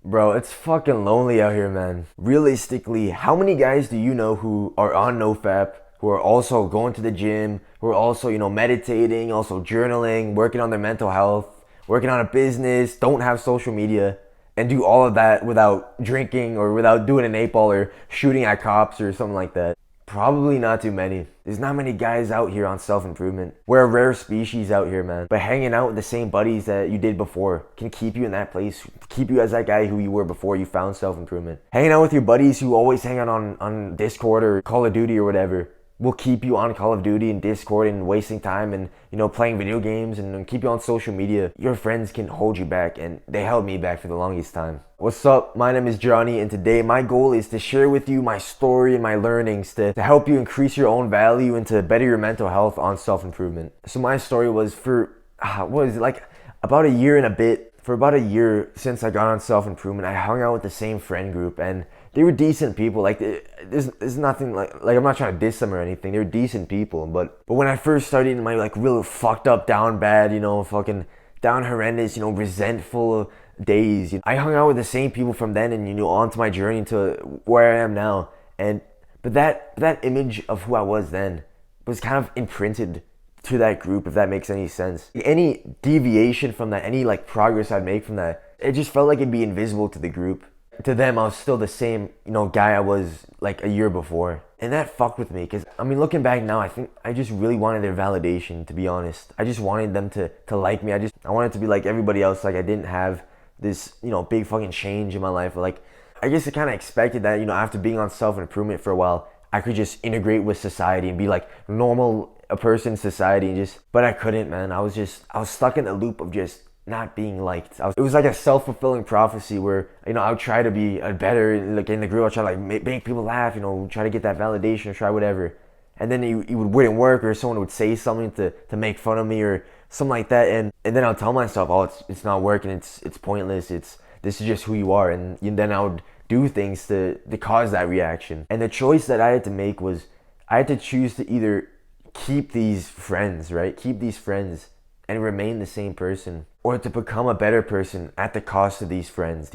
Bro, it's fucking lonely out here, man. Realistically, how many guys do you know who are on NoFap, who are also going to the gym, who are also, meditating, also journaling, working on their mental health, working on a business, don't have social media, and do all of that without drinking or without doing an 8 ball or shooting at cops or something like that? Probably not too many. There's not many guys out here on self-improvement. We're a rare species out here, man. But hanging out with the same buddies that you did before can keep you in that place, keep you as that guy who you were before you found self-improvement. Hanging out with your buddies who always hang out on Discord or Call of Duty or whatever will keep you on Call of Duty and Discord and wasting time and, playing video games and keep you on social media. Your friends can hold you back, and they held me back for the longest time. What's up? My name is Johnny, and today my goal is to share with you my story and my learnings to help you increase your own value and to better your mental health on self-improvement. So my story was for, about a year and a bit. For about a year since I got on self-improvement, I hung out with the same friend group, and they were decent people. Like, there's nothing like I'm not trying to diss them or anything. They were decent people, but when I first started in my real fucked up, down bad, fucking down horrendous, resentful days, I hung out with the same people from then and on to my journey to where I am now. But that image of who I was then was kind of imprinted to that group, if that makes any sense. Any deviation from that, any progress I'd make from that, it just felt like it'd be invisible to the group. To them, I was still the same, guy I was a year before. And that fucked with me, because, looking back now, I think I just really wanted their validation, to be honest. I just wanted them to like me. I wanted to be like everybody else. I didn't have this, big fucking change in my life. I guess I kind of expected that, after being on self-improvement for a while, I could just integrate with society and be normal a person in society, but I couldn't, man. I was stuck in a loop of just not being liked. It was like a self-fulfilling prophecy where, I would try to be a better, in the group, I'd try to make people laugh, try to get that validation or try whatever. And then it wouldn't work, or someone would say something to make fun of me or something like that. And then I'll tell myself, oh, it's not working, it's pointless, this is just who you are. And then I would do things to cause that reaction. And the choice that I had to make was, I had to choose to either keep these friends, and remain the same person, or to become a better person at the cost of these friends.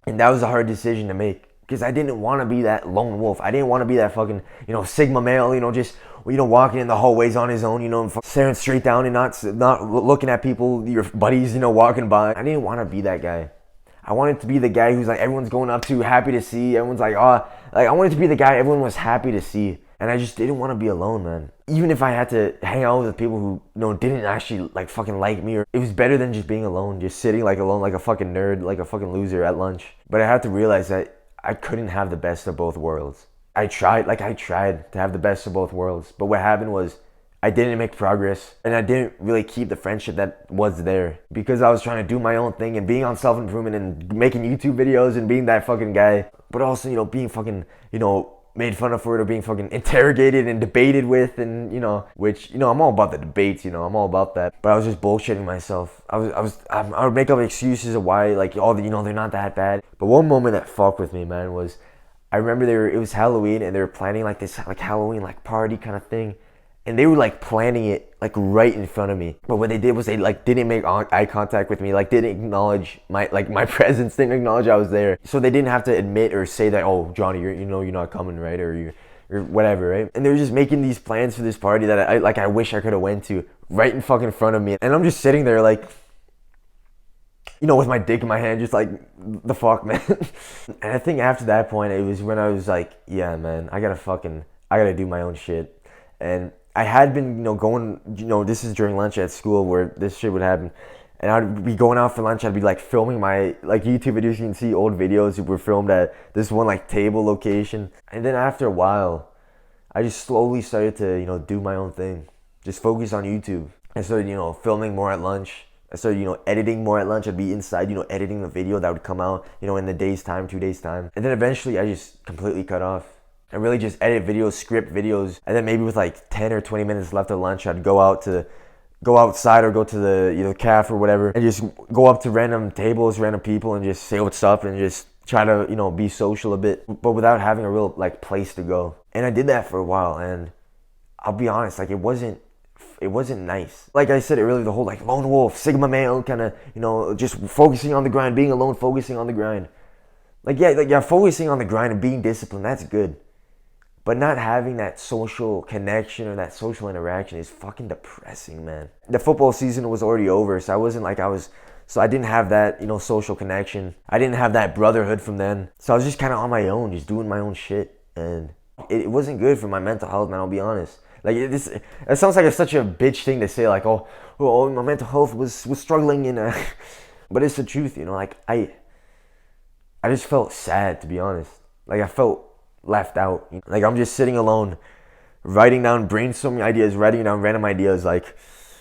And that was a hard decision to make, because I didn't want to be that lone wolf. I didn't want to be that fucking, Sigma male, just, walking in the hallways on his own, staring straight down and not looking at people, your buddies, walking by. I didn't want to be that guy. I wanted to be the guy who's everyone's going up to, happy to see. Everyone's I wanted to be the guy everyone was happy to see. And I just didn't want to be alone, man. Even if I had to hang out with people who, didn't actually fucking like me, or it was better than just being alone, just sitting alone like a fucking nerd, like a fucking loser at lunch. But I had to realize that I couldn't have the best of both worlds. I tried to have the best of both worlds. But what happened was, I didn't make progress, and I didn't really keep the friendship that was there, because I was trying to do my own thing and being on self-improvement and making YouTube videos and being that fucking guy. But also, being fucking, made fun of for it, or being fucking interrogated and debated with, and which I'm all about the debates, I'm all about that. But I was just bullshitting myself. I would make up excuses of why, they're not that bad. But one moment that fucked with me, man, was, I remember it was Halloween, and they were planning this Halloween party kind of thing. And they were planning it right in front of me. But what they did was they didn't make eye contact with me, didn't acknowledge my presence, didn't acknowledge I was there. So they didn't have to admit or say that, oh, Johnny, you're not coming, right? Or you're whatever, right? And they were just making these plans for this party that I wish I could have went to, right in fucking front of me. And I'm just sitting there with my dick in my hand, just the fuck, man. And I think after that point, it was when I was yeah, man, I gotta do my own shit. And I had been, going, this is during lunch at school where this shit would happen. And I'd be going out for lunch. I'd be filming my YouTube videos. You can see old videos that were filmed at this one table location. And then after a while, I just slowly started to, do my own thing. Just focus on YouTube. I started, filming more at lunch. I started, editing more at lunch. I'd be inside, editing the video that would come out, in the day's time, 2 days time. And then eventually I just completely cut off. I really just edit videos, script videos, and then maybe with 10 or 20 minutes left of lunch, I'd go outside or go to the cafe or whatever, and just go up to random tables, random people, and just say what's up and just try to, be social a bit, but without having a real place to go. And I did that for a while, and I'll be honest, it wasn't it wasn't nice. Like I said earlier, the whole like lone wolf, Sigma male kind of, just focusing on the grind, being alone, focusing on the grind. Like focusing on the grind and being disciplined, that's good. But not having that social connection or that social interaction is fucking depressing, man. The football season was already over, so I didn't have that, social connection. I didn't have that brotherhood from then. So I was just kind of on my own, just doing my own shit. And it wasn't good for my mental health, man, I'll be honest. Like, it sounds like it's such a bitch thing to say, like, oh my mental health was struggling, but it's the truth, like, I just felt sad, to be honest. Like, I felt left out. Like, I'm just sitting alone, writing down, brainstorming ideas, writing down random ideas, like,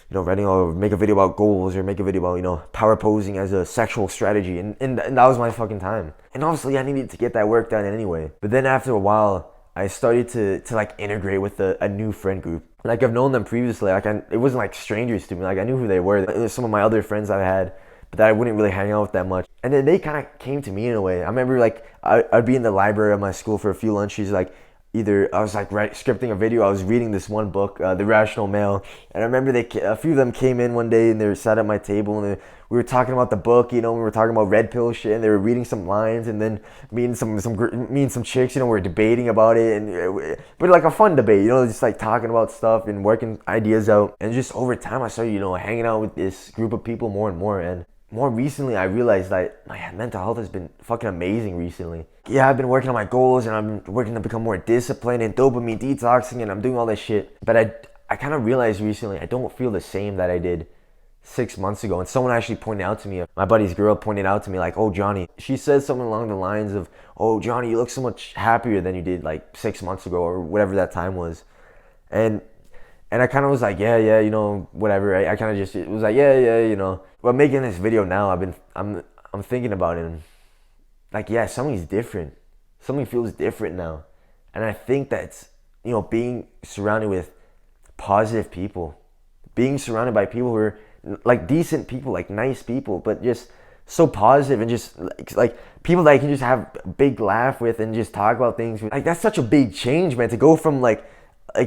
writing or make a video about goals or make a video about, power posing as a sexual strategy. And that was my fucking time. And obviously, I needed to get that work done anyway. But then after a while, I started to like integrate with a new friend group. Like, I've known them previously. Like, it wasn't like strangers to me. Like, I knew who they were. It was some of my other friends I had, but that I wouldn't really hang out with that much. And then they kind of came to me in a way. I remember, like, I'd be in the library of my school for a few lunches. Like, either I was like scripting a video, I was reading this one book, The Rational Male, and I remember a few of them came in one day and they sat at my table and we were talking about the book, we were talking about red pill shit, and they were reading some lines, and then me and some chicks, we were debating about it, but like a fun debate, just like talking about stuff and working ideas out. And just over time I started, hanging out with this group of people more and more. And more recently, I realized that my mental health has been fucking amazing recently. Yeah, I've been working on my goals and I'm working to become more disciplined and dopamine detoxing, and I'm doing all this shit. But I kind of realized recently I don't feel the same that I did 6 months ago. And someone actually pointed out to me, my buddy's girl pointed out to me, like, oh, Johnny, she said something along the lines of, oh, Johnny, you look so much happier than you did like 6 months ago or whatever that time was. And I kind of was like, yeah, whatever. I kind of just, it was like, yeah. But making this video now, I'm thinking about it, and like, yeah, something's different. Something feels different now. And I think that's, being surrounded with positive people, being surrounded by people who are like decent people, like nice people, but just so positive and just like people that I can just have a big laugh with and just talk about things. Like, that's such a big change, man, to go from like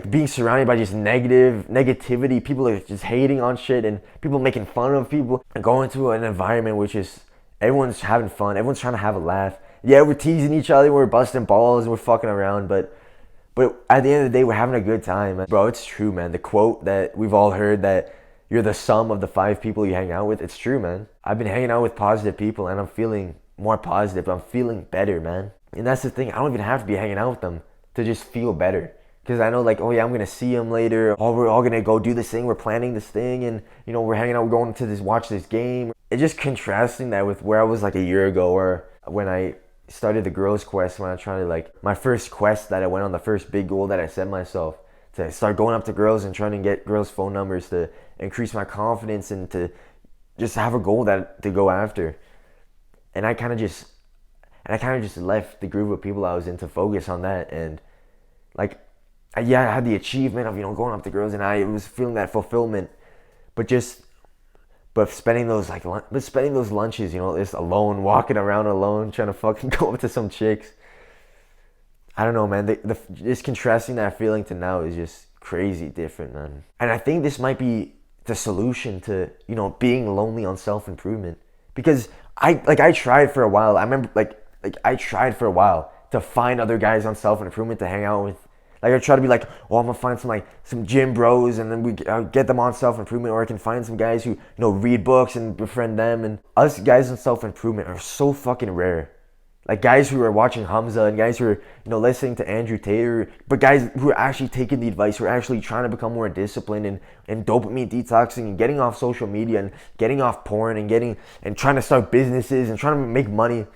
being surrounded by just negativity, people are just hating on shit and people making fun of people, and going to an environment which is everyone's having fun, everyone's trying to have a laugh. Yeah, we're teasing each other, we're busting balls, and we're fucking around, but at the end of the day, we're having a good time. Bro, it's true, man. The quote that we've all heard, that you're the sum of the 5 people you hang out with, it's true, man. I've been hanging out with positive people and I'm feeling more positive. I'm feeling better, man. And that's the thing, I don't even have to be hanging out with them to just feel better. Because I know, like, oh yeah, I'm going to see him later. Oh, we're all going to go do this thing. We're planning this thing. And, we're hanging out. We're going to watch this game. It's just contrasting that with where I was like a year ago, or when I started the girls quest, when I tried to, like, my first quest that I went on, the first big goal that I set myself, to start going up to girls and trying to get girls' phone numbers, to increase my confidence and to just have a goal to go after. And I kind of just left the group of people I was in to focus on that. And, like, I had the achievement of, going up to girls, and I was feeling that fulfillment, but spending those lunches, just alone, walking around alone, trying to fucking go up to some chicks. I don't know, man. Just contrasting that feeling to now is just crazy different, man. And I think this might be the solution to, being lonely on self-improvement, because I tried for a while. I remember I tried for a while to find other guys on self-improvement to hang out with. Like, I try to be like, oh, I'm gonna find some gym bros, and then we get them on self-improvement, or I can find some guys who, read books and befriend them. And us guys on self-improvement are so fucking rare. Like, guys who are watching Hamza and guys who are, listening to Andrew Tate, but guys who are actually taking the advice, who are actually trying to become more disciplined and dopamine detoxing and getting off social media and getting off porn and trying to start businesses and trying to make money.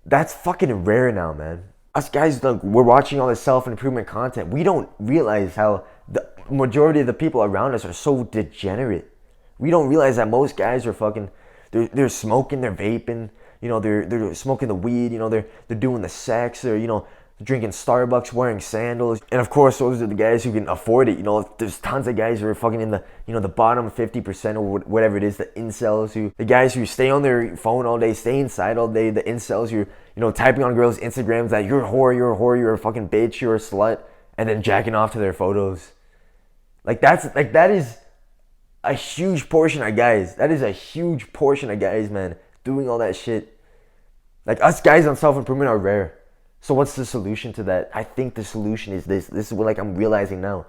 That's fucking rare now, man. Us guys, we're watching all this self-improvement content. We don't realize how the majority of the people around us are so degenerate. We don't realize that most guys are fucking, they're smoking, they're vaping, they're smoking the weed, they're doing the sex, they're, drinking Starbucks, wearing sandals. And of course, those are the guys who can afford it. There's tons of guys who are fucking in the, the bottom 50% or whatever it is, the incels, the guys who stay on their phone all day, stay inside all day, the incels who, typing on girls' Instagrams that you're a whore, you're a fucking bitch, you're a slut, and then jacking off to their photos. That is a huge portion of guys. That is a huge portion of guys, man, doing all that shit. Like us guys on self-improvement are rare. So what's the solution to that? I think the solution is this. This is what like I'm realizing now.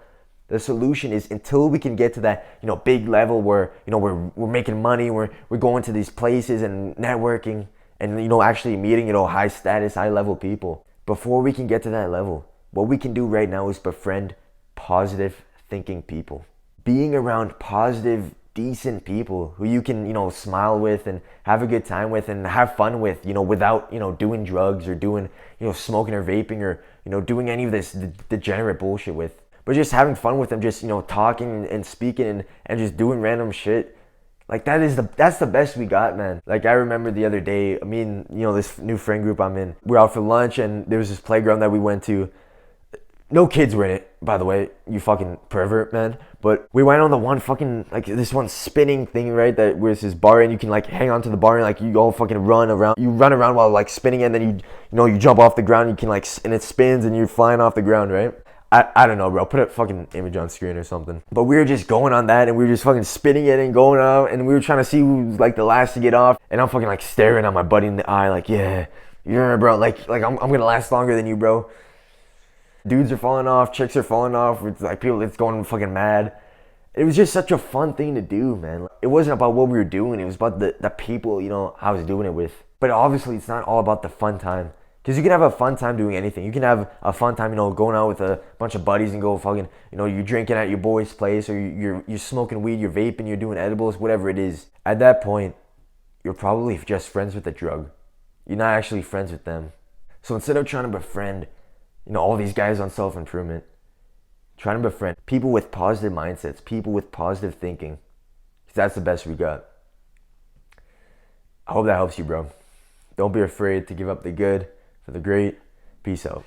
The solution is until we can get to that, big level where, we're making money, we're going to these places and networking and, actually meeting, high status, high level people. Before we can get to that level, what we can do right now is befriend positive thinking people. Being around positive, decent people who you can, smile with and have a good time with and have fun with, without, doing drugs or doing, smoking or vaping or, doing any of this degenerate bullshit with. But just having fun with them, just, talking and speaking and just doing random shit. Like that's the best we got, man. Like I remember the other day, me and, this new friend group I'm in, we're out for lunch and there was this playground that we went to. No kids were in it, by the way, you fucking pervert, man. But we went on the one fucking, like, this one spinning thing, right? That was this bar, and you can, like, hang on to the bar, and, like, you all fucking run around. You run around while, like, spinning, and then you jump off the ground, you can, like, and it spins, and you're flying off the ground, right? I don't know, bro. Put a fucking image on screen or something. But we were just going on that, and we were just fucking spinning it and going out, and we were trying to see who was, like, the last to get off. And I'm fucking, like, staring at my buddy in the eye, like, yeah, bro. Like I'm gonna last longer than you, bro. Dudes are falling off, chicks are falling off, it's like people, it's going fucking mad. It was just such a fun thing to do, man. It wasn't about what we were doing, it was about the people, I was doing it with. But obviously it's not all about the fun time. Because you can have a fun time doing anything. You can have a fun time, going out with a bunch of buddies and go fucking, you're drinking at your boy's place or you're smoking weed, you're vaping, you're doing edibles, whatever it is. At that point, you're probably just friends with the drug. You're not actually friends with them. So instead of trying to befriend all these guys on self-improvement, trying to befriend people with positive mindsets, people with positive thinking. Because that's the best we got. I hope that helps you, bro. Don't be afraid to give up the good for the great. Peace out.